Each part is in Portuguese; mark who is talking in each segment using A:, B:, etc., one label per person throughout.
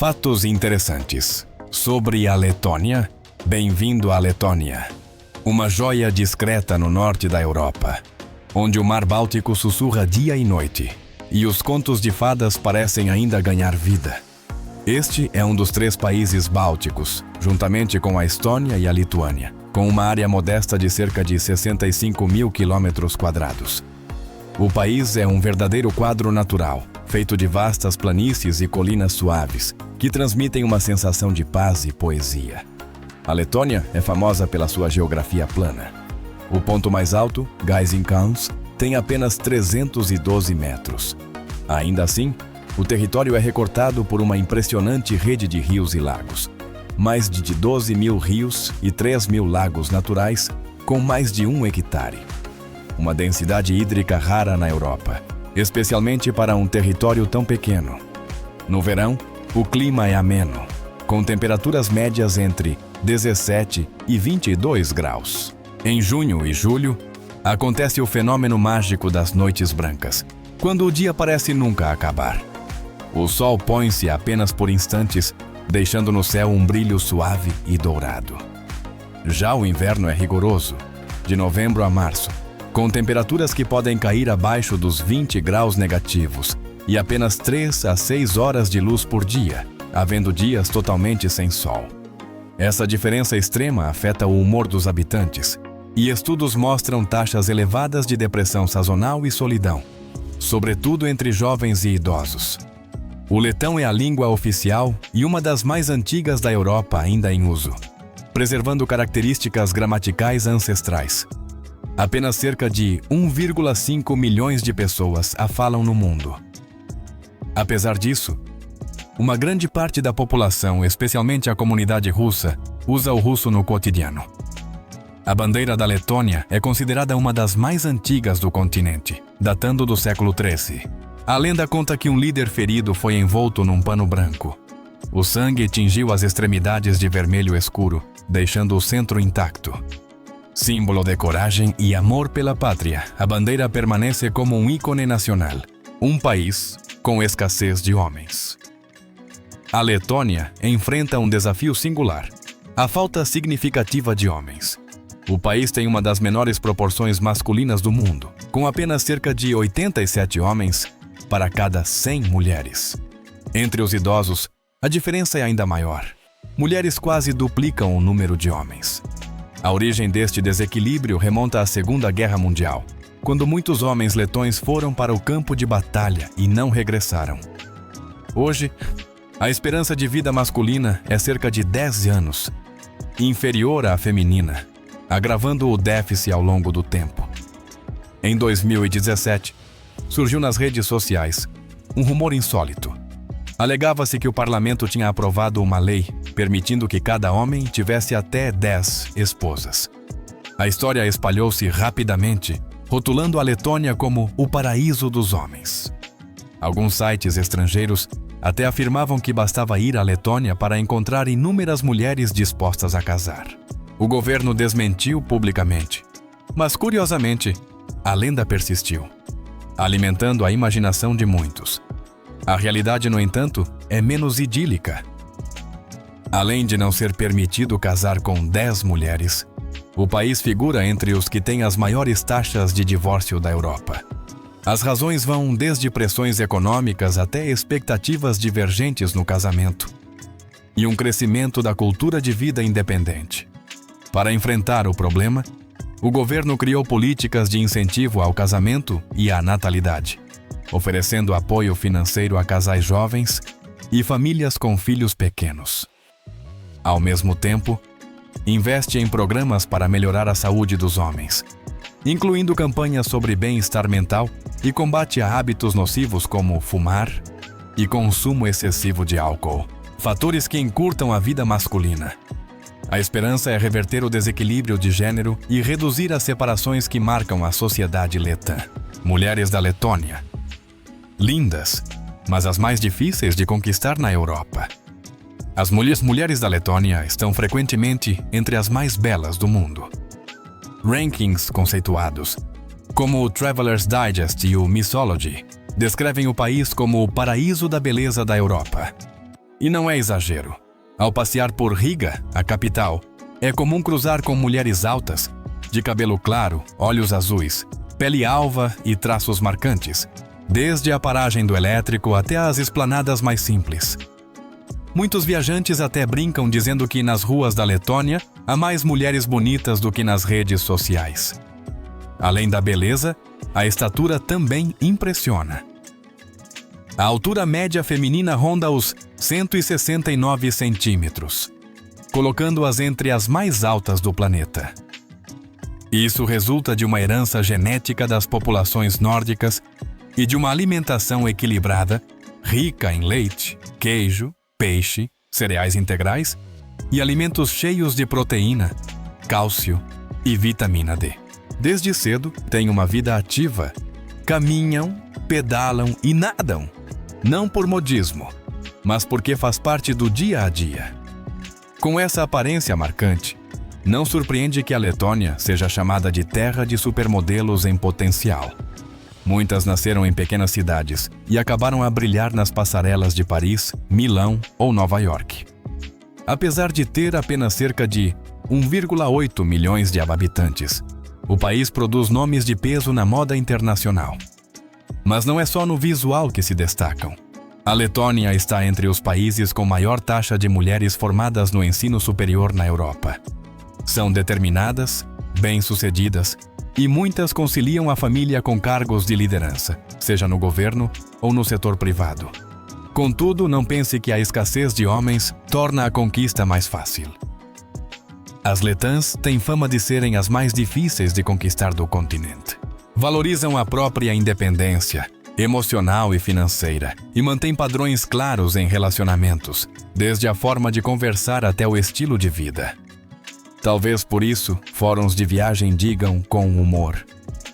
A: Fatos interessantes. Sobre a Letônia, bem-vindo à Letônia. Uma joia discreta no norte da Europa, onde o mar Báltico sussurra dia e noite, e os contos de fadas parecem ainda ganhar vida. Este é um dos 3 países bálticos, juntamente com a Estônia e a Lituânia, com uma área modesta de cerca de 65 mil quilômetros quadrados. O país é um verdadeiro quadro natural, feito de vastas planícies e colinas suaves, que transmitem uma sensação de paz e poesia. A Letônia é famosa pela sua geografia plana. O ponto mais alto, Gaiziņkalns, tem apenas 312 metros. Ainda assim, o território é recortado por uma impressionante rede de rios e lagos. Mais de 12 mil rios e 3 mil lagos naturais, com mais de 1 hectare. Uma densidade hídrica rara na Europa, especialmente para um território tão pequeno. No verão, o clima é ameno, com temperaturas médias entre 17 e 22 graus. Em junho e julho, acontece o fenômeno mágico das noites brancas, quando o dia parece nunca acabar. O sol põe-se apenas por instantes, deixando no céu um brilho suave e dourado. Já o inverno é rigoroso, de novembro a março, com temperaturas que podem cair abaixo dos 20 graus negativos e apenas 3 a 6 horas de luz por dia, havendo dias totalmente sem sol. Essa diferença extrema afeta o humor dos habitantes, e estudos mostram taxas elevadas de depressão sazonal e solidão, sobretudo entre jovens e idosos. O letão é a língua oficial e uma das mais antigas da Europa ainda em uso, preservando características gramaticais ancestrais. Apenas cerca de 1,5 milhões de pessoas a falam no mundo. Apesar disso, uma grande parte da população, especialmente a comunidade russa, usa o russo no cotidiano. A bandeira da Letônia é considerada uma das mais antigas do continente, datando do século XIII. A lenda conta que um líder ferido foi envolto num pano branco. O sangue tingiu as extremidades de vermelho escuro, deixando o centro intacto. Símbolo de coragem e amor pela pátria, a bandeira permanece como um ícone nacional, um país com escassez de homens. A Letônia enfrenta um desafio singular: a falta significativa de homens. O país tem uma das menores proporções masculinas do mundo, com apenas cerca de 87 homens para cada 100 mulheres. Entre os idosos, a diferença é ainda maior. Mulheres quase duplicam o número de homens. A origem deste desequilíbrio remonta à Segunda Guerra Mundial, quando muitos homens letões foram para o campo de batalha e não regressaram. Hoje, a esperança de vida masculina é cerca de 10 anos, inferior à feminina, agravando o déficit ao longo do tempo. Em 2017, surgiu nas redes sociais um rumor insólito. Alegava-se que o parlamento tinha aprovado uma lei permitindo que cada homem tivesse até 10 esposas. A história espalhou-se rapidamente, rotulando a Letônia como o paraíso dos homens. Alguns sites estrangeiros até afirmavam que bastava ir à Letônia para encontrar inúmeras mulheres dispostas a casar. O governo desmentiu publicamente, mas curiosamente, a lenda persistiu, alimentando a imaginação de muitos. A realidade, no entanto, é menos idílica. Além de não ser permitido casar com 10 mulheres, o país figura entre os que têm as maiores taxas de divórcio da Europa. As razões vão desde pressões econômicas até expectativas divergentes no casamento e um crescimento da cultura de vida independente. Para enfrentar o problema, o governo criou políticas de incentivo ao casamento e à natalidade, oferecendo apoio financeiro a casais jovens e famílias com filhos pequenos. Ao mesmo tempo, investe em programas para melhorar a saúde dos homens, incluindo campanhas sobre bem-estar mental e combate a hábitos nocivos como fumar e consumo excessivo de álcool, fatores que encurtam a vida masculina. A esperança é reverter o desequilíbrio de gênero e reduzir as separações que marcam a sociedade letã. Mulheres da Letônia. Lindas, mas as mais difíceis de conquistar na Europa. As mulheres da Letônia estão frequentemente entre as mais belas do mundo. Rankings conceituados, como o Traveler's Digest e o Missology, descrevem o país como o paraíso da beleza da Europa. E não é exagero. Ao passear por Riga, a capital, é comum cruzar com mulheres altas, de cabelo claro, olhos azuis, pele alva e traços marcantes, desde a paragem do elétrico até as esplanadas mais simples. Muitos viajantes até brincam dizendo que nas ruas da Letônia há mais mulheres bonitas do que nas redes sociais. Além da beleza, a estatura também impressiona. A altura média feminina ronda os 169 centímetros, colocando-as entre as mais altas do planeta. Isso resulta de uma herança genética das populações nórdicas e de uma alimentação equilibrada, rica em leite, queijo, peixe, cereais integrais e alimentos cheios de proteína, cálcio e vitamina D. Desde cedo, têm uma vida ativa, caminham, pedalam e nadam, não por modismo, mas porque faz parte do dia a dia. Com essa aparência marcante, não surpreende que a Letônia seja chamada de terra de supermodelos em potencial. Muitas nasceram em pequenas cidades e acabaram a brilhar nas passarelas de Paris, Milão ou Nova York. Apesar de ter apenas cerca de 1,8 milhões de habitantes, o país produz nomes de peso na moda internacional. Mas não é só no visual que se destacam. A Letônia está entre os países com maior taxa de mulheres formadas no ensino superior na Europa. São determinadas, bem-sucedidas e muitas conciliam a família com cargos de liderança, seja no governo ou no setor privado. Contudo, não pense que a escassez de homens torna a conquista mais fácil. As letãs têm fama de serem as mais difíceis de conquistar do continente. Valorizam a própria independência emocional e financeira e mantêm padrões claros em relacionamentos, desde a forma de conversar até o estilo de vida. Talvez por isso, fóruns de viagem digam com humor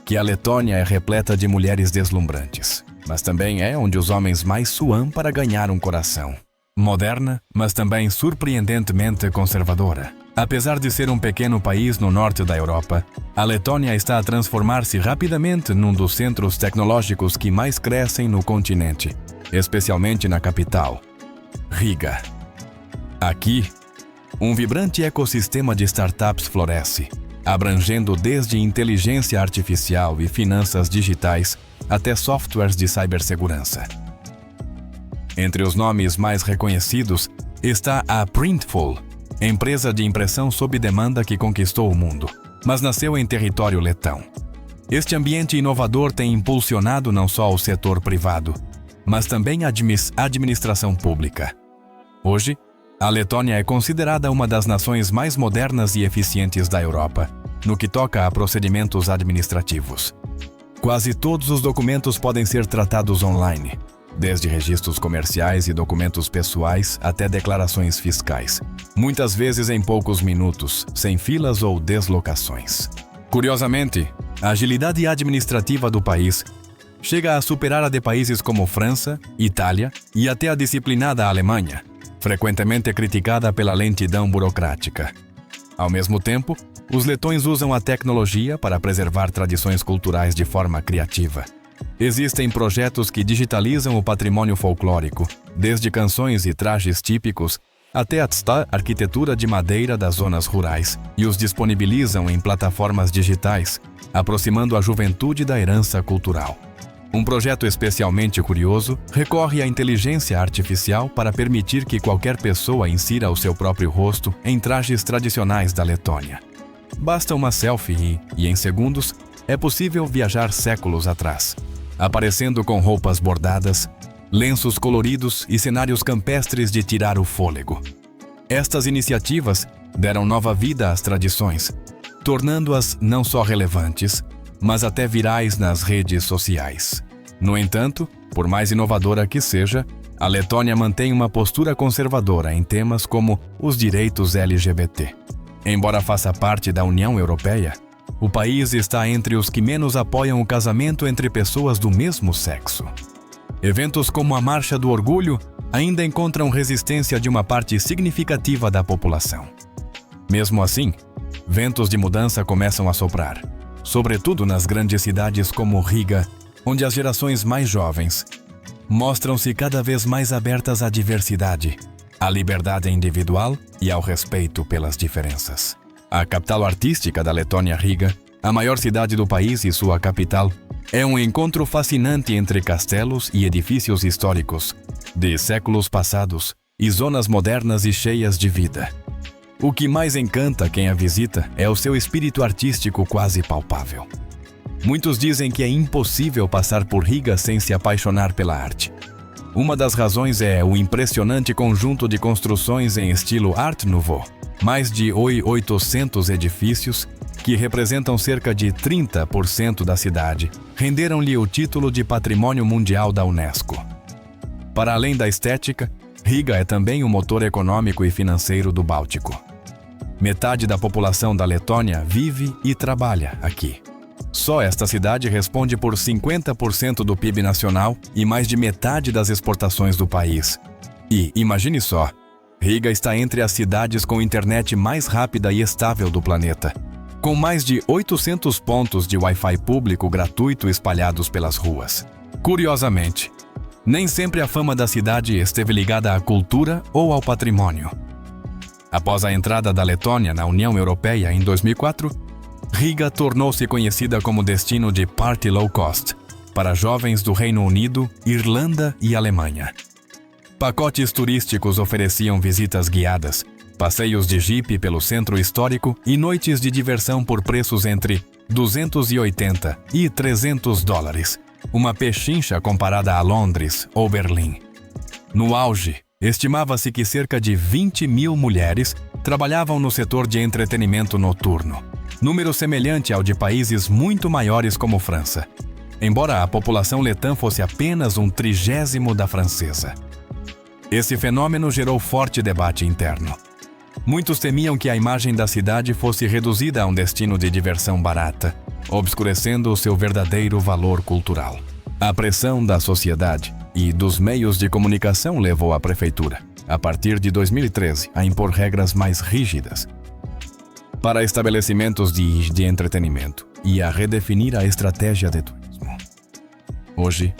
A: que a Letônia é repleta de mulheres deslumbrantes, mas também é onde os homens mais suam para ganhar um coração. Moderna, mas também surpreendentemente conservadora. Apesar de ser um pequeno país no norte da Europa, a Letônia está a transformar-se rapidamente num dos centros tecnológicos que mais crescem no continente, especialmente na capital, Riga. Aqui, um vibrante ecossistema de startups floresce, abrangendo desde inteligência artificial e finanças digitais até softwares de cibersegurança. Entre os nomes mais reconhecidos está a Printful, empresa de impressão sob demanda que conquistou o mundo, mas nasceu em território letão. Este ambiente inovador tem impulsionado não só o setor privado, mas também a administração pública. Hoje, a Letônia é considerada uma das nações mais modernas e eficientes da Europa, no que toca a procedimentos administrativos. Quase todos os documentos podem ser tratados online, desde registros comerciais e documentos pessoais até declarações fiscais, muitas vezes em poucos minutos, sem filas ou deslocações. Curiosamente, a agilidade administrativa do país chega a superar a de países como França, Itália e até a disciplinada Alemanha, frequentemente criticada pela lentidão burocrática. Ao mesmo tempo, os letões usam a tecnologia para preservar tradições culturais de forma criativa. Existem projetos que digitalizam o patrimônio folclórico, desde canções e trajes típicos até a arquitetura de madeira das zonas rurais, e os disponibilizam em plataformas digitais, aproximando a juventude da herança cultural. Um projeto especialmente curioso recorre à inteligência artificial para permitir que qualquer pessoa insira o seu próprio rosto em trajes tradicionais da Letônia. Basta uma selfie e em segundos, é possível viajar séculos atrás, aparecendo com roupas bordadas, lenços coloridos e cenários campestres de tirar o fôlego. Estas iniciativas deram nova vida às tradições, tornando-as não só relevantes, mas até virais nas redes sociais. No entanto, por mais inovadora que seja, a Letônia mantém uma postura conservadora em temas como os direitos LGBT. Embora faça parte da União Europeia, o país está entre os que menos apoiam o casamento entre pessoas do mesmo sexo. Eventos como a Marcha do Orgulho ainda encontram resistência de uma parte significativa da população. Mesmo assim, ventos de mudança começam a soprar, sobretudo nas grandes cidades como Riga, onde as gerações mais jovens mostram-se cada vez mais abertas à diversidade à liberdade individual e ao respeito pelas diferenças. A capital artística da Letônia, Riga, a maior cidade do país e sua capital, é um encontro fascinante entre castelos e edifícios históricos de séculos passados e zonas modernas e cheias de vida. O que mais encanta quem a visita é o seu espírito artístico quase palpável. Muitos dizem que é impossível passar por Riga sem se apaixonar pela arte. Uma das razões é o impressionante conjunto de construções em estilo Art Nouveau. Mais de 800 edifícios, que representam cerca de 30% da cidade, renderam-lhe o título de Patrimônio Mundial da Unesco. Para além da estética, Riga é também o motor econômico e financeiro do Báltico. Metade da população da Letônia vive e trabalha aqui. Só esta cidade responde por 50% do PIB nacional e mais de metade das exportações do país. E, imagine só, Riga está entre as cidades com internet mais rápida e estável do planeta, com mais de 800 pontos de Wi-Fi público gratuito espalhados pelas ruas. Curiosamente, nem sempre a fama da cidade esteve ligada à cultura ou ao patrimônio. Após a entrada da Letônia na União Europeia em 2004, Riga tornou-se conhecida como destino de party low cost para jovens do Reino Unido, Irlanda e Alemanha. Pacotes turísticos ofereciam visitas guiadas, passeios de jipe pelo centro histórico e noites de diversão por preços entre 280 e 300 dólares, uma pechincha comparada a Londres ou Berlim. No auge, estimava-se que cerca de 20 mil mulheres trabalhavam no setor de entretenimento noturno, número semelhante ao de países muito maiores como França, embora a população letã fosse apenas 1/30 da francesa. Esse fenômeno gerou forte debate interno. Muitos temiam que a imagem da cidade fosse reduzida a um destino de diversão barata, obscurecendo o seu verdadeiro valor cultural. A pressão da sociedade e dos meios de comunicação levou a prefeitura, a partir de 2013, a impor regras mais rígidas para estabelecimentos de entretenimento e a redefinir a estratégia de turismo. Hoje,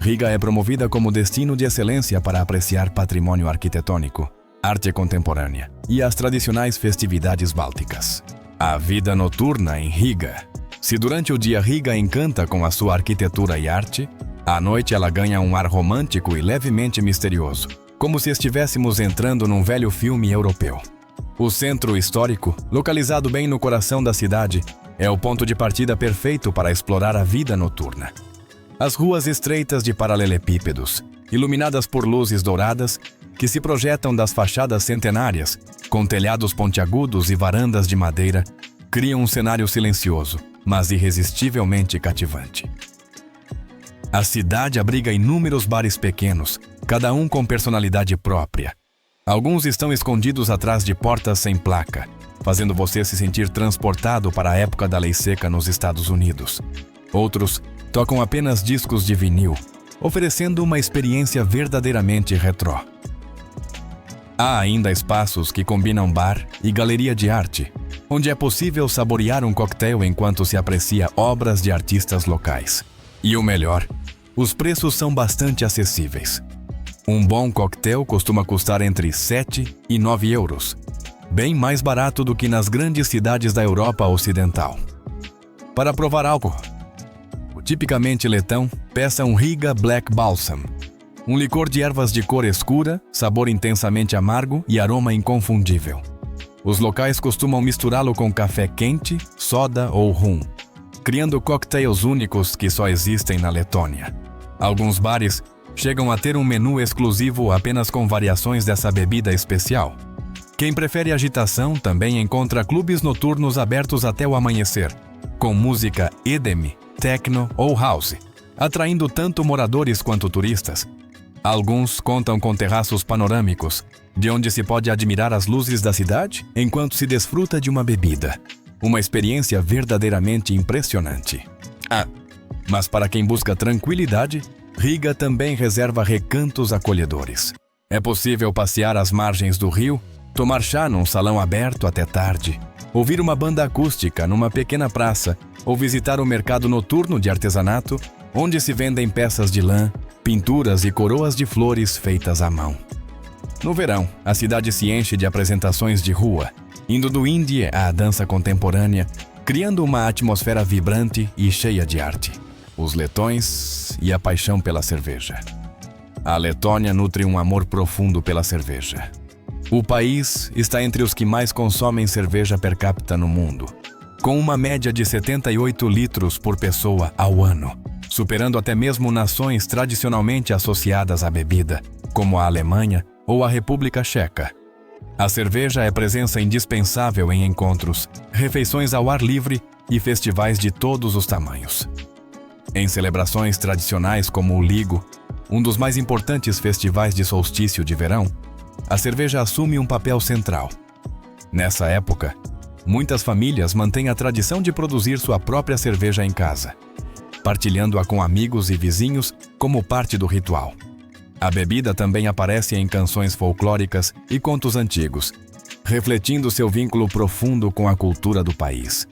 A: Riga é promovida como destino de excelência para apreciar patrimônio arquitetônico, arte contemporânea e as tradicionais festividades bálticas. A vida noturna em Riga. Se durante o dia Riga encanta com a sua arquitetura e arte, à noite ela ganha um ar romântico e levemente misterioso, como se estivéssemos entrando num velho filme europeu. O centro histórico, localizado bem no coração da cidade, é o ponto de partida perfeito para explorar a vida noturna. As ruas estreitas de paralelepípedos, iluminadas por luzes douradas, que se projetam das fachadas centenárias, com telhados pontiagudos e varandas de madeira, criam um cenário silencioso, mas irresistivelmente cativante. A cidade abriga inúmeros bares pequenos, cada um com personalidade própria. Alguns estão escondidos atrás de portas sem placa, fazendo você se sentir transportado para a época da lei seca nos Estados Unidos. Outros tocam apenas discos de vinil, oferecendo uma experiência verdadeiramente retrô. Há ainda espaços que combinam bar e galeria de arte, onde é possível saborear um coquetel enquanto se aprecia obras de artistas locais. E o melhor, os preços são bastante acessíveis. Um bom coquetel costuma custar entre 7 e 9 euros, bem mais barato do que nas grandes cidades da Europa Ocidental. Para provar álcool, tipicamente letão, peça um Riga Black Balsam, um licor de ervas de cor escura, sabor intensamente amargo e aroma inconfundível. Os locais costumam misturá-lo com café quente, soda ou rum, criando cocktails únicos que só existem na Letônia. Alguns bares chegam a ter um menu exclusivo apenas com variações dessa bebida especial. Quem prefere agitação também encontra clubes noturnos abertos até o amanhecer, com música EDM, techno ou house, atraindo tanto moradores quanto turistas. Alguns contam com terraços panorâmicos, de onde se pode admirar as luzes da cidade enquanto se desfruta de uma bebida. Uma experiência verdadeiramente impressionante. Mas para quem busca tranquilidade, Riga também reserva recantos acolhedores. É possível passear às margens do rio, tomar chá num salão aberto até tarde, ouvir uma banda acústica numa pequena praça ou visitar o mercado noturno de artesanato, onde se vendem peças de lã, pinturas e coroas de flores feitas à mão. No verão, a cidade se enche de apresentações de rua, indo do indie à dança contemporânea, criando uma atmosfera vibrante e cheia de arte. Os letões e a paixão pela cerveja. A Letônia nutre um amor profundo pela cerveja. O país está entre os que mais consomem cerveja per capita no mundo, com uma média de 78 litros por pessoa ao ano, superando até mesmo nações tradicionalmente associadas à bebida, como a Alemanha ou a República Checa. A cerveja é presença indispensável em encontros, refeições ao ar livre e festivais de todos os tamanhos. Em celebrações tradicionais como o Ligo, um dos mais importantes festivais de solstício de verão, a cerveja assume um papel central. Nessa época, muitas famílias mantêm a tradição de produzir sua própria cerveja em casa, partilhando-a com amigos e vizinhos como parte do ritual. A bebida também aparece em canções folclóricas e contos antigos, refletindo seu vínculo profundo com a cultura do país.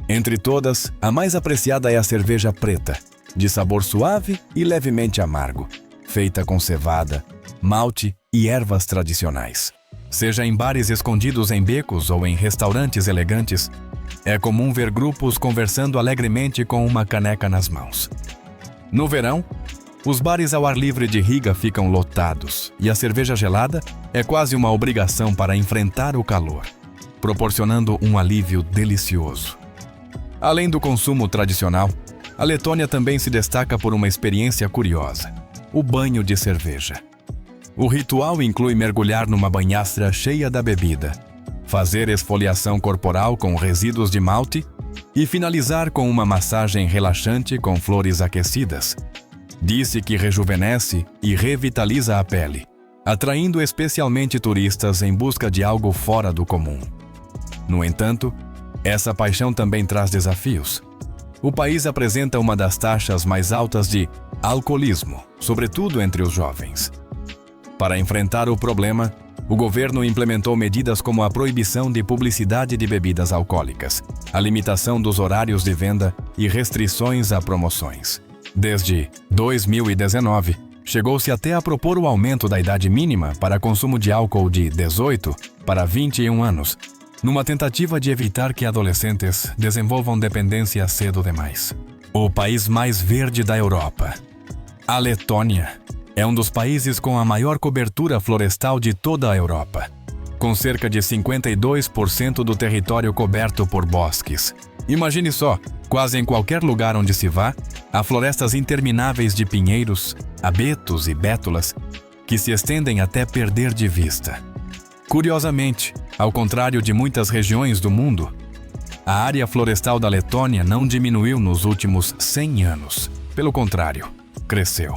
A: Entre todas, a mais apreciada é a cerveja preta, de sabor suave e levemente amargo, feita com cevada, malte e ervas tradicionais. Seja em bares escondidos em becos ou em restaurantes elegantes, é comum ver grupos conversando alegremente com uma caneca nas mãos. No verão, os bares ao ar livre de Riga ficam lotados e a cerveja gelada é quase uma obrigação para enfrentar o calor, proporcionando um alívio delicioso. Além do consumo tradicional, a Letônia também se destaca por uma experiência curiosa: o banho de cerveja. O ritual inclui mergulhar numa banhastra cheia da bebida, fazer esfoliação corporal com resíduos de malte e finalizar com uma massagem relaxante com flores aquecidas. Diz-se que rejuvenesce e revitaliza a pele, atraindo especialmente turistas em busca de algo fora do comum. No entanto, essa paixão também traz desafios. O país apresenta uma das taxas mais altas de alcoolismo, sobretudo entre os jovens. Para enfrentar o problema, o governo implementou medidas como a proibição de publicidade de bebidas alcoólicas, a limitação dos horários de venda e restrições a promoções. Desde 2019, chegou-se até a propor o aumento da idade mínima para consumo de álcool de 18 para 21 anos, numa tentativa de evitar que adolescentes desenvolvam dependência cedo demais. O país mais verde da Europa. A Letônia é um dos países com a maior cobertura florestal de toda a Europa, com cerca de 52% do território coberto por bosques. Imagine só, quase em qualquer lugar onde se vá, há florestas intermináveis de pinheiros, abetos e bétulas que se estendem até perder de vista. Curiosamente, ao contrário de muitas regiões do mundo, a área florestal da Letônia não diminuiu nos últimos 100 anos. Pelo contrário, cresceu.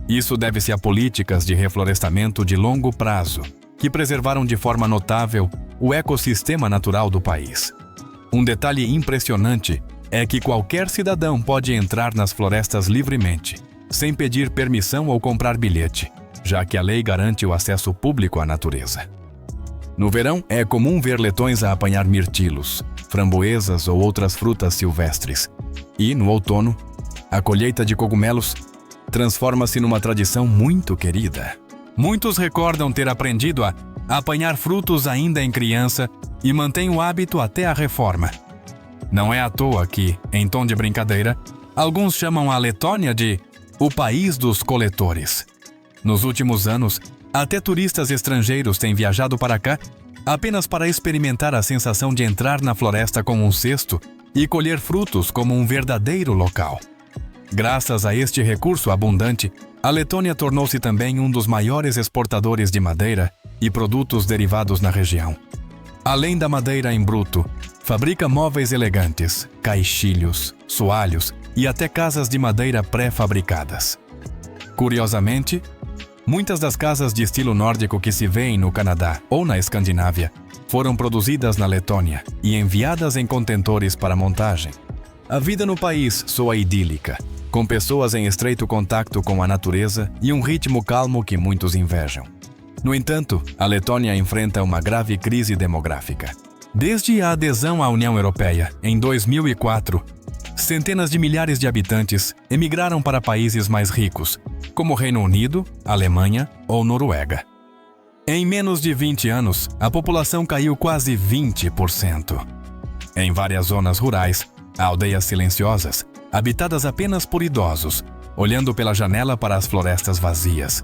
A: Isso deve-se a políticas de reflorestamento de longo prazo, que preservaram de forma notável o ecossistema natural do país. Um detalhe impressionante é que qualquer cidadão pode entrar nas florestas livremente, sem pedir permissão ou comprar bilhete, já que a lei garante o acesso público à natureza. No verão, é comum ver letões a apanhar mirtilos, framboesas ou outras frutas silvestres. E, no outono, a colheita de cogumelos transforma-se numa tradição muito querida. Muitos recordam ter aprendido a apanhar frutos ainda em criança e mantêm o hábito até a reforma. Não é à toa que, em tom de brincadeira, alguns chamam a Letônia de o país dos coletores. Nos últimos anos, até turistas estrangeiros têm viajado para cá apenas para experimentar a sensação de entrar na floresta com um cesto e colher frutos como um verdadeiro local. Graças a este recurso abundante, a Letônia tornou-se também um dos maiores exportadores de madeira e produtos derivados na região. Além da madeira em bruto, fabrica móveis elegantes, caixilhos, soalhos e até casas de madeira pré-fabricadas. Curiosamente, muitas das casas de estilo nórdico que se vêem no Canadá ou na Escandinávia foram produzidas na Letônia e enviadas em contentores para montagem. A vida no país soa idílica, com pessoas em estreito contato com a natureza e um ritmo calmo que muitos invejam. No entanto, a Letônia enfrenta uma grave crise demográfica. Desde a adesão à União Europeia, em 2004, centenas de milhares de habitantes emigraram para países mais ricos, como Reino Unido, Alemanha ou Noruega. Em menos de 20 anos, a população caiu quase 20%. Em várias zonas rurais, há aldeias silenciosas, habitadas apenas por idosos, olhando pela janela para as florestas vazias.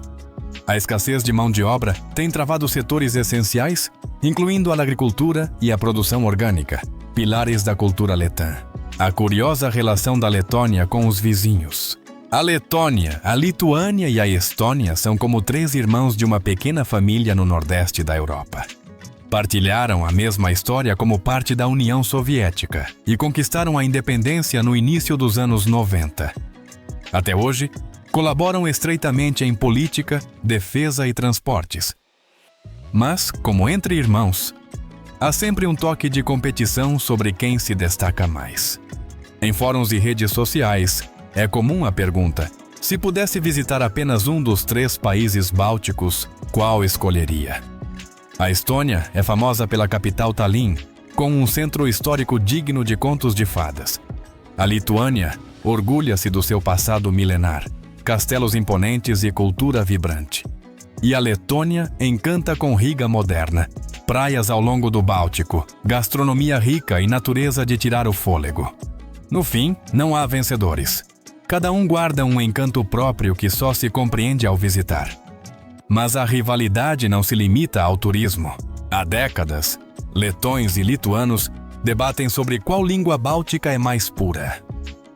A: A escassez de mão de obra tem travado setores essenciais, incluindo a agricultura e a produção orgânica, pilares da cultura letã. A curiosa relação da Letônia com os vizinhos. A Letônia, a Lituânia e a Estônia são como 3 irmãos de uma pequena família no nordeste da Europa. Partilharam a mesma história como parte da União Soviética e conquistaram a independência no início dos anos 90. Até hoje, colaboram estreitamente em política, defesa e transportes. Mas, como entre irmãos, há sempre um toque de competição sobre quem se destaca mais. Em fóruns e redes sociais, é comum a pergunta: se pudesse visitar apenas um dos 3 países bálticos, qual escolheria? A Estônia é famosa pela capital Tallinn, com um centro histórico digno de contos de fadas. A Lituânia orgulha-se do seu passado milenar, castelos imponentes e cultura vibrante. E a Letônia encanta com Riga moderna, praias ao longo do Báltico, gastronomia rica e natureza de tirar o fôlego. No fim, não há vencedores. Cada um guarda um encanto próprio que só se compreende ao visitar. Mas a rivalidade não se limita ao turismo. Há décadas, letões e lituanos debatem sobre qual língua báltica é mais pura.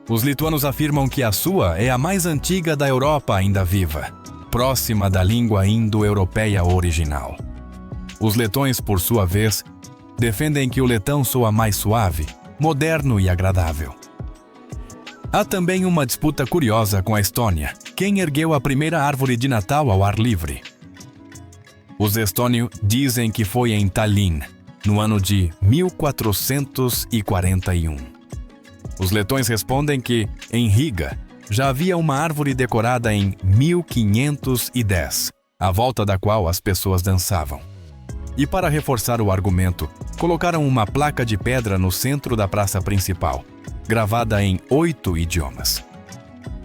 A: Os lituanos afirmam que a sua é a mais antiga da Europa ainda viva, próxima da língua indo-europeia original. Os letões, por sua vez, defendem que o letão soa mais suave, moderno e agradável. Há também uma disputa curiosa com a Estônia: quem ergueu a primeira árvore de Natal ao ar livre? Os estônios dizem que foi em Tallinn, no ano de 1441. Os letões respondem que, em Riga, já havia uma árvore decorada em 1510, à volta da qual as pessoas dançavam. E para reforçar o argumento, colocaram uma placa de pedra no centro da praça principal, gravada em 8 idiomas,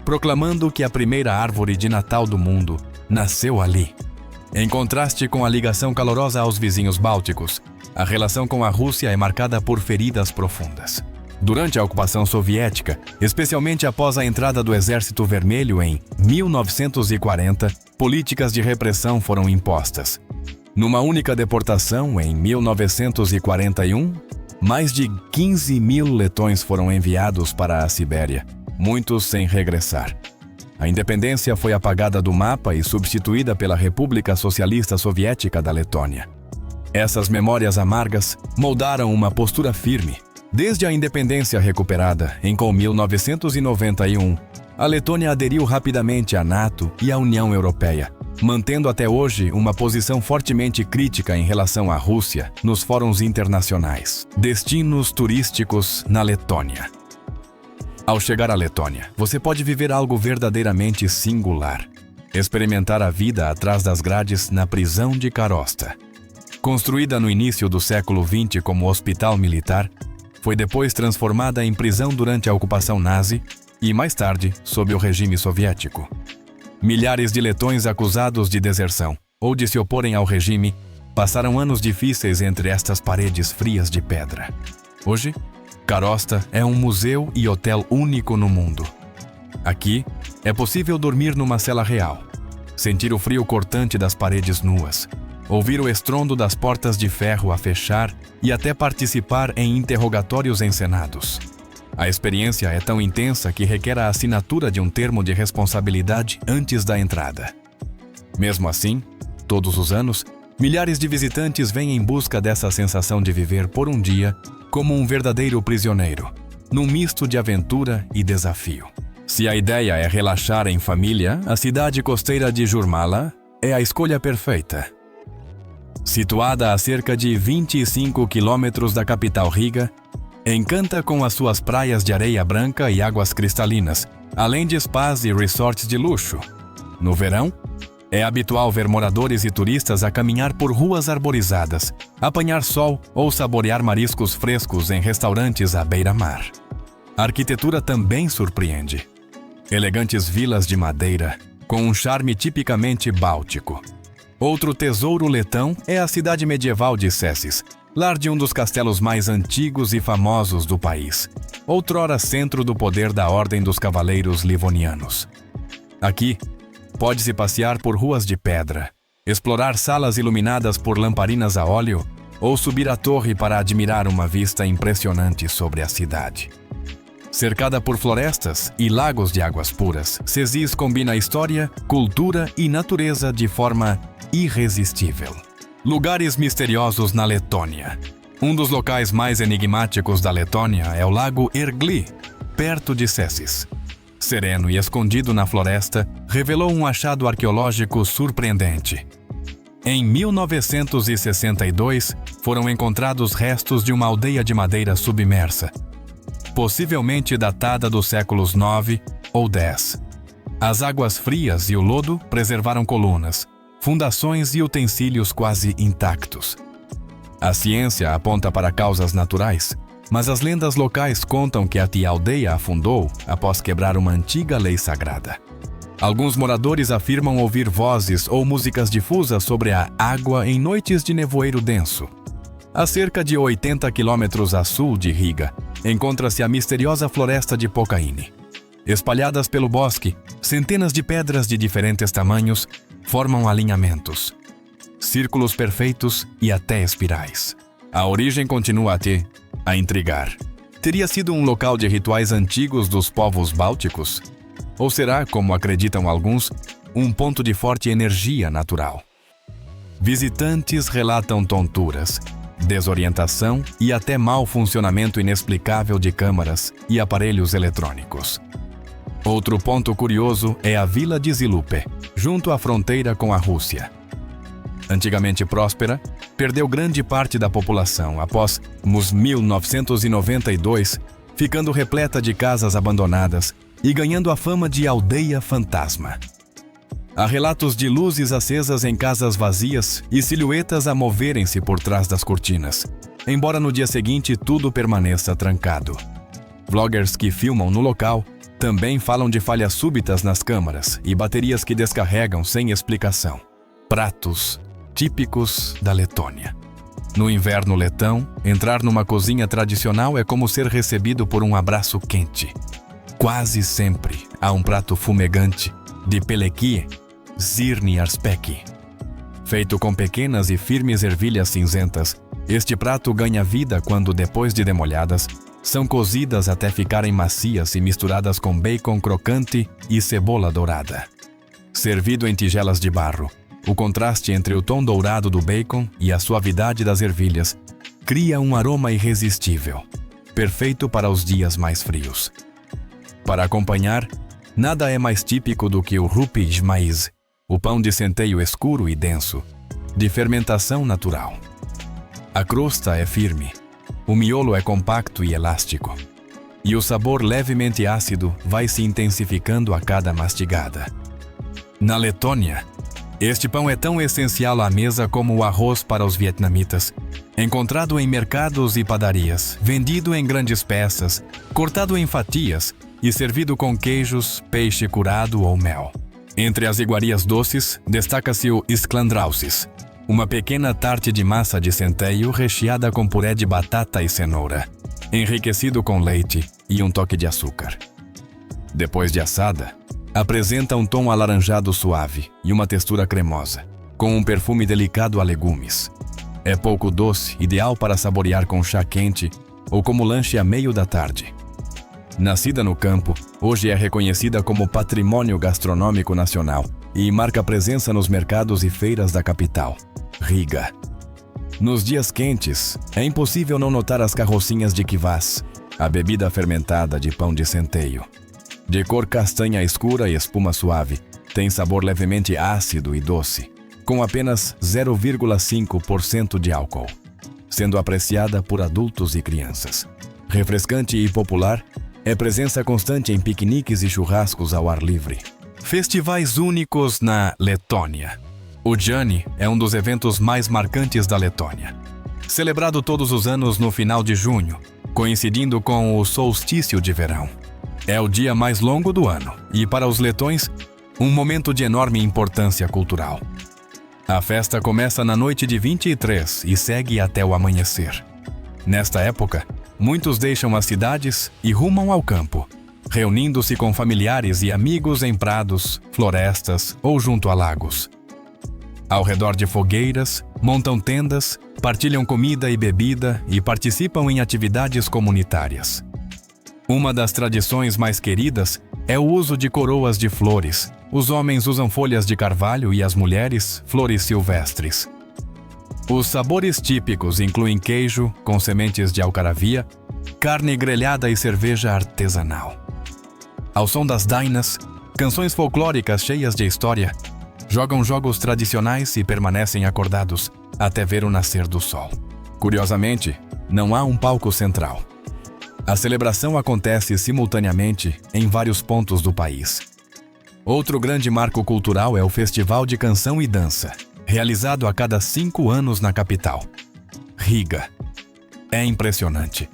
A: proclamando que a primeira árvore de Natal do mundo nasceu ali. Em contraste com a ligação calorosa aos vizinhos bálticos, a relação com a Rússia é marcada por feridas profundas. Durante a ocupação soviética, especialmente após a entrada do Exército Vermelho em 1940, políticas de repressão foram impostas. Numa única deportação, em 1941, mais de 15 mil letões foram enviados para a Sibéria, muitos sem regressar. A independência foi apagada do mapa e substituída pela República Socialista Soviética da Letônia. Essas memórias amargas moldaram uma postura firme. Desde a independência recuperada, em 1991, a Letônia aderiu rapidamente à NATO e à União Europeia, mantendo até hoje uma posição fortemente crítica em relação à Rússia nos fóruns internacionais. Destinos turísticos na Letônia. Ao chegar à Letônia, você pode viver algo verdadeiramente singular. Experimentar a vida atrás das grades na prisão de Karosta. Construída no início do século XX como hospital militar, foi depois transformada em prisão durante a ocupação nazi e, mais tarde, sob o regime soviético. Milhares de letões acusados de deserção ou de se oporem ao regime passaram anos difíceis entre estas paredes frias de pedra. Hoje, Karosta é um museu e hotel único no mundo. Aqui, é possível dormir numa cela real, sentir o frio cortante das paredes nuas, ouvir o estrondo das portas de ferro a fechar e até participar em interrogatórios encenados. A experiência é tão intensa que requer a assinatura de um termo de responsabilidade antes da entrada. Mesmo assim, todos os anos, milhares de visitantes vêm em busca dessa sensação de viver por um dia como um verdadeiro prisioneiro, num misto de aventura e desafio. Se a ideia é relaxar em família, a cidade costeira de Jurmala é a escolha perfeita. Situada a cerca de 25 quilômetros da capital Riga, encanta com as suas praias de areia branca e águas cristalinas, além de spas e resorts de luxo. No verão, é habitual ver moradores e turistas a caminhar por ruas arborizadas, apanhar sol ou saborear mariscos frescos em restaurantes à beira-mar. A arquitetura também surpreende. Elegantes vilas de madeira, com um charme tipicamente báltico. Outro tesouro letão é a cidade medieval de Cēsis, lar de um dos castelos mais antigos e famosos do país, outrora centro do poder da Ordem dos Cavaleiros Livonianos. Aqui, pode-se passear por ruas de pedra, explorar salas iluminadas por lamparinas a óleo ou subir a torre para admirar uma vista impressionante sobre a cidade. Cercada por florestas e lagos de águas puras, Cēsis combina história, cultura e natureza de forma irresistível. Lugares misteriosos na Letônia. Um dos locais mais enigmáticos da Letônia é o Lago Ergli, perto de Cēsis. Sereno e escondido na floresta, revelou um achado arqueológico surpreendente. Em 1962, foram encontrados restos de uma aldeia de madeira submersa, possivelmente datada dos séculos 9 ou 10. As águas frias e o lodo preservaram colunas, fundações e utensílios quase intactos. A ciência aponta para causas naturais, mas as lendas locais contam que a aldeia afundou após quebrar uma antiga lei sagrada. Alguns moradores afirmam ouvir vozes ou músicas difusas sobre a água em noites de nevoeiro denso. A cerca de 80 quilômetros a sul de Riga, encontra-se a misteriosa floresta de Pokaine. Espalhadas pelo bosque, centenas de pedras de diferentes tamanhos formam alinhamentos, círculos perfeitos e até espirais. A origem continua a intrigar. Teria sido um local de rituais antigos dos povos bálticos? Ou será, como acreditam alguns, um ponto de forte energia natural? Visitantes relatam tonturas, desorientação e até mau funcionamento inexplicável de câmaras e aparelhos eletrônicos. Outro ponto curioso é a vila de Zilupe, junto à fronteira com a Rússia. Antigamente próspera, perdeu grande parte da população após 1992, ficando repleta de casas abandonadas e ganhando a fama de aldeia fantasma. Há relatos de luzes acesas em casas vazias e silhuetas a moverem-se por trás das cortinas, embora no dia seguinte tudo permaneça trancado. Vloggers que filmam no local também falam de falhas súbitas nas câmaras e baterias que descarregam sem explicação. Pratos típicos da Letônia. No inverno letão, entrar numa cozinha tradicional é como ser recebido por um abraço quente. Quase sempre há um prato fumegante de pelekie, zirni arspeki. Feito com pequenas e firmes ervilhas cinzentas, este prato ganha vida quando, depois de demolhadas, são cozidas até ficarem macias e misturadas com bacon crocante e cebola dourada. Servido em tigelas de barro, o contraste entre o tom dourado do bacon e a suavidade das ervilhas cria um aroma irresistível, perfeito para os dias mais frios. Para acompanhar, nada é mais típico do que o rupi de maíz, o pão de centeio escuro e denso, de fermentação natural. A crosta é firme, o miolo é compacto e elástico, e o sabor levemente ácido vai se intensificando a cada mastigada. Na Letônia, este pão é tão essencial à mesa como o arroz para os vietnamitas, encontrado em mercados e padarias, vendido em grandes peças, cortado em fatias e servido com queijos, peixe curado ou mel. Entre as iguarias doces, destaca-se o sklandrausis, uma pequena tarte de massa de centeio recheada com puré de batata e cenoura, enriquecido com leite e um toque de açúcar. Depois de assada, apresenta um tom alaranjado suave e uma textura cremosa, com um perfume delicado a legumes. É pouco doce, ideal para saborear com chá quente ou como lanche a meio da tarde. Nascida no campo, hoje é reconhecida como Patrimônio Gastronômico Nacional e marca presença nos mercados e feiras da capital, Riga. Nos dias quentes, é impossível não notar as carrocinhas de kvass, a bebida fermentada de pão de centeio. De cor castanha escura e espuma suave, tem sabor levemente ácido e doce, com apenas 0,5% de álcool, sendo apreciada por adultos e crianças. Refrescante e popular, é presença constante em piqueniques e churrascos ao ar livre. Festivais únicos na Letônia. O Diani é um dos eventos mais marcantes da Letônia. Celebrado todos os anos no final de junho, coincidindo com o solstício de verão. É o dia mais longo do ano e, para os letões, um momento de enorme importância cultural. A festa começa na noite de 23 e segue até o amanhecer. Nesta época, muitos deixam as cidades e rumam ao campo, reunindo-se com familiares e amigos em prados, florestas ou junto a lagos. Ao redor de fogueiras, montam tendas, partilham comida e bebida e participam em atividades comunitárias. Uma das tradições mais queridas é o uso de coroas de flores. Os homens usam folhas de carvalho e as mulheres, flores silvestres. Os sabores típicos incluem queijo com sementes de alcaravia, carne grelhada e cerveja artesanal. Ao som das dainas, canções folclóricas cheias de história, jogam jogos tradicionais e permanecem acordados até ver o nascer do sol. Curiosamente, não há um palco central. A celebração acontece simultaneamente em vários pontos do país. Outro grande marco cultural é o Festival de Canção e Dança, realizado a cada 5 anos na capital, Riga. É impressionante.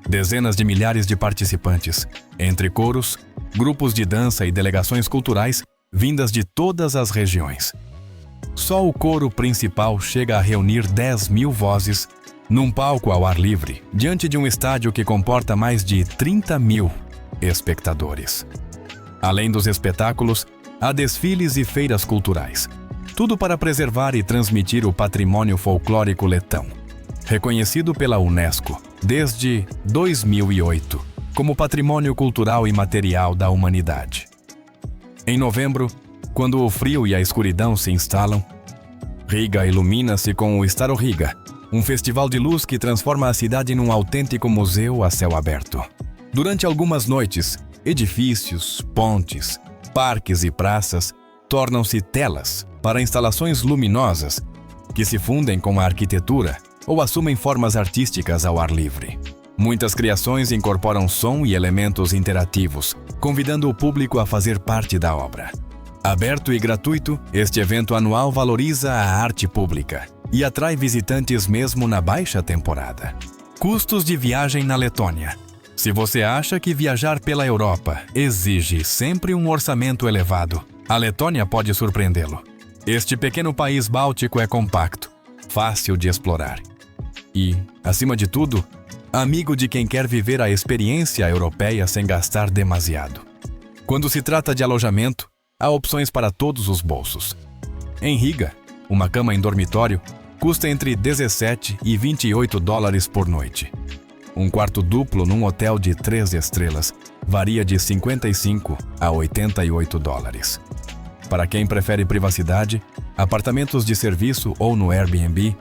A: Dezenas de milhares de participantes, entre coros, grupos de dança e delegações culturais vindas de todas as regiões. Só o coro principal chega a reunir 10.000 vozes num palco ao ar livre, diante de um estádio que comporta mais de 30.000 espectadores. Além dos espetáculos, há desfiles e feiras culturais. Tudo para preservar e transmitir o patrimônio folclórico letão, reconhecido pela Unesco desde 2008 como Patrimônio Cultural e Material da Humanidade. Em novembro, quando o frio e a escuridão se instalam, Riga ilumina-se com o Staro Riga, um festival de luz que transforma a cidade num autêntico museu a céu aberto. Durante algumas noites, edifícios, pontes, parques e praças tornam-se telas para instalações luminosas que se fundem com a arquitetura ou assumem formas artísticas ao ar livre. Muitas criações incorporam som e elementos interativos, convidando o público a fazer parte da obra. Aberto e gratuito, este evento anual valoriza a arte pública e atrai visitantes mesmo na baixa temporada. Custos de viagem na Letônia. Se você acha que viajar pela Europa exige sempre um orçamento elevado, a Letônia pode surpreendê-lo. Este pequeno país báltico é compacto, fácil de explorar e, acima de tudo, amigo de quem quer viver a experiência europeia sem gastar demasiado. Quando se trata de alojamento, há opções para todos os bolsos. Em Riga, uma cama em dormitório custa entre 17 e 28 dólares por noite. Um quarto duplo num hotel de 3 estrelas varia de 55 a 88 dólares. Para quem prefere privacidade, apartamentos de serviço ou no Airbnb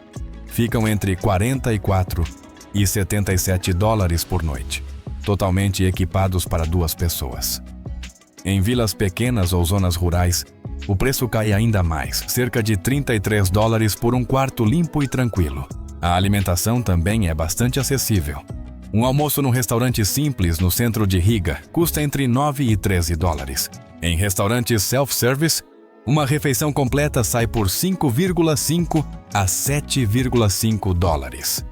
A: ficam entre 44 e 77 dólares por noite, totalmente equipados para 2 pessoas. Em vilas pequenas ou zonas rurais, o preço cai ainda mais, cerca de 33 dólares por um quarto limpo e tranquilo. A alimentação também é bastante acessível. Um almoço num restaurante simples no centro de Riga custa entre 9 e 13 dólares. Em restaurantes self-service, uma refeição completa sai por 5,5 a 7,5 dólares.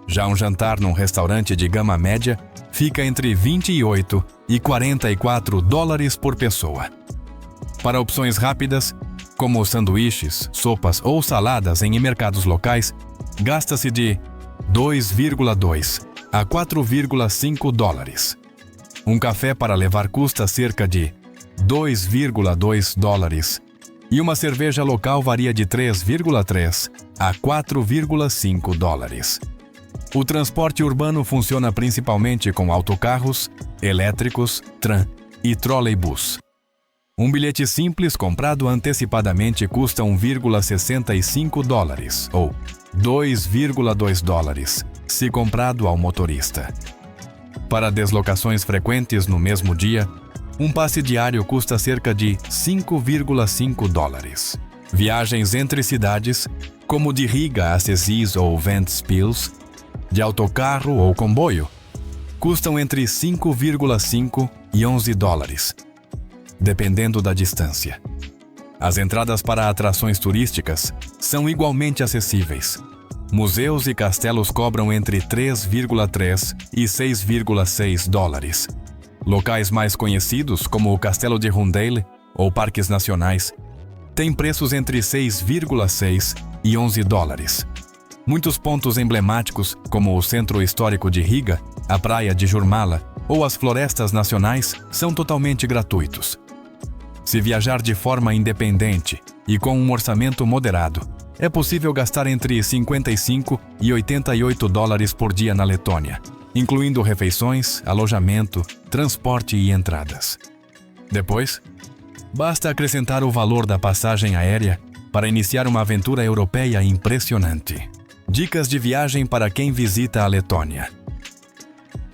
A: Já um jantar num restaurante de gama média fica entre 28 e 44 dólares por pessoa. Para opções rápidas, como sanduíches, sopas ou saladas em mercados locais, gasta-se de 2,2 a 4,5 dólares. Um café para levar custa cerca de 2,2 dólares e uma cerveja local varia de 3,3 a 4,5 dólares. O transporte urbano funciona principalmente com autocarros, elétricos, tram e trolleybus. Um bilhete simples comprado antecipadamente custa 1,65 dólares ou 2,2 dólares, se comprado ao motorista. Para deslocações frequentes no mesmo dia, um passe diário custa cerca de 5,5 dólares. Viagens entre cidades, como de Riga a Cesis ou Ventspils, de autocarro ou comboio, custam entre 5,5 e 11 dólares, dependendo da distância. As entradas para atrações turísticas são igualmente acessíveis. Museus e castelos cobram entre 3,3 e 6,6 dólares. Locais mais conhecidos, como o Castelo de Rundale ou parques nacionais, tem preços entre 6,6 e 11 dólares. Muitos pontos emblemáticos, como o Centro Histórico de Riga, a Praia de Jurmala ou as florestas nacionais, são totalmente gratuitos. Se viajar de forma independente e com um orçamento moderado, é possível gastar entre 55 e 88 dólares por dia na Letônia, incluindo refeições, alojamento, transporte e entradas. Depois, basta acrescentar o valor da passagem aérea para iniciar uma aventura europeia impressionante. Dicas de viagem para quem visita a Letônia.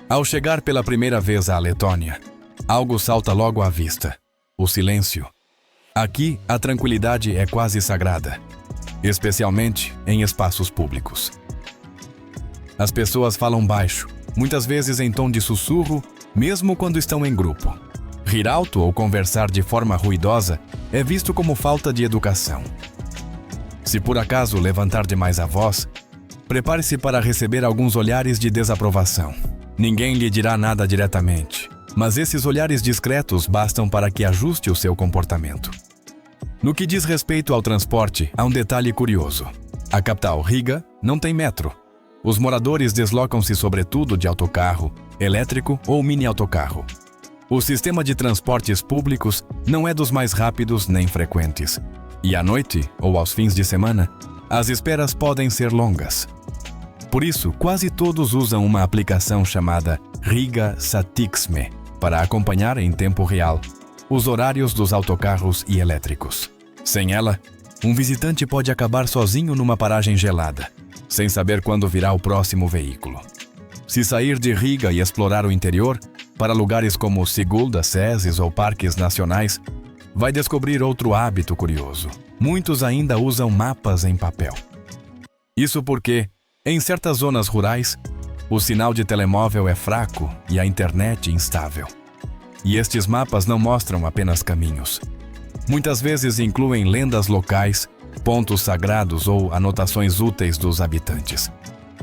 A: Ao chegar pela primeira vez à Letônia, algo salta logo à vista: o silêncio. Aqui, a tranquilidade é quase sagrada, especialmente em espaços públicos. As pessoas falam baixo, muitas vezes em tom de sussurro, mesmo quando estão em grupo. Rir alto ou conversar de forma ruidosa é visto como falta de educação. Se por acaso levantar demais a voz, prepare-se para receber alguns olhares de desaprovação. Ninguém lhe dirá nada diretamente, mas esses olhares discretos bastam para que ajuste o seu comportamento. No que diz respeito ao transporte, há um detalhe curioso. A capital, Riga, não tem metro. Os moradores deslocam-se sobretudo de autocarro, elétrico ou mini-autocarro. O sistema de transportes públicos não é dos mais rápidos nem frequentes. E à noite, ou aos fins de semana, as esperas podem ser longas. Por isso, quase todos usam uma aplicação chamada Riga Satixme para acompanhar em tempo real os horários dos autocarros e elétricos. Sem ela, um visitante pode acabar sozinho numa paragem gelada, sem saber quando virá o próximo veículo. Se sair de Riga e explorar o interior, para lugares como Sigulda, Cesis ou parques nacionais, vai descobrir outro hábito curioso. Muitos ainda usam mapas em papel. Isso porque, em certas zonas rurais, o sinal de telemóvel é fraco e a internet instável. E estes mapas não mostram apenas caminhos. Muitas vezes incluem lendas locais, pontos sagrados ou anotações úteis dos habitantes.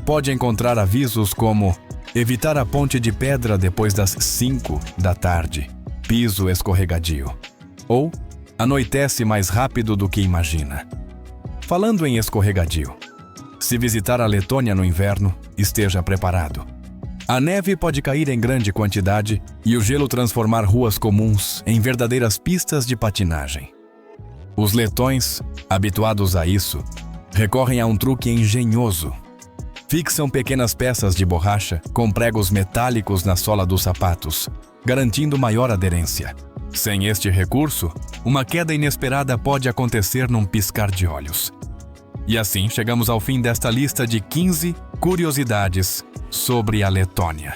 A: Pode encontrar avisos como evitar a ponte de pedra depois das 5 da tarde, piso escorregadio. Ou anoitece mais rápido do que imagina. Falando em escorregadio, se visitar a Letônia no inverno, esteja preparado. A neve pode cair em grande quantidade e o gelo transformar ruas comuns em verdadeiras pistas de patinagem. Os letões, habituados a isso, recorrem a um truque engenhoso. Fixam pequenas peças de borracha com pregos metálicos na sola dos sapatos, garantindo maior aderência. Sem este recurso, uma queda inesperada pode acontecer num piscar de olhos. E assim chegamos ao fim desta lista de 15 curiosidades sobre a Letônia.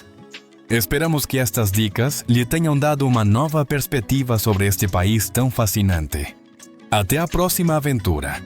A: Esperamos que estas dicas lhe tenham dado uma nova perspectiva sobre este país tão fascinante. Até a próxima aventura!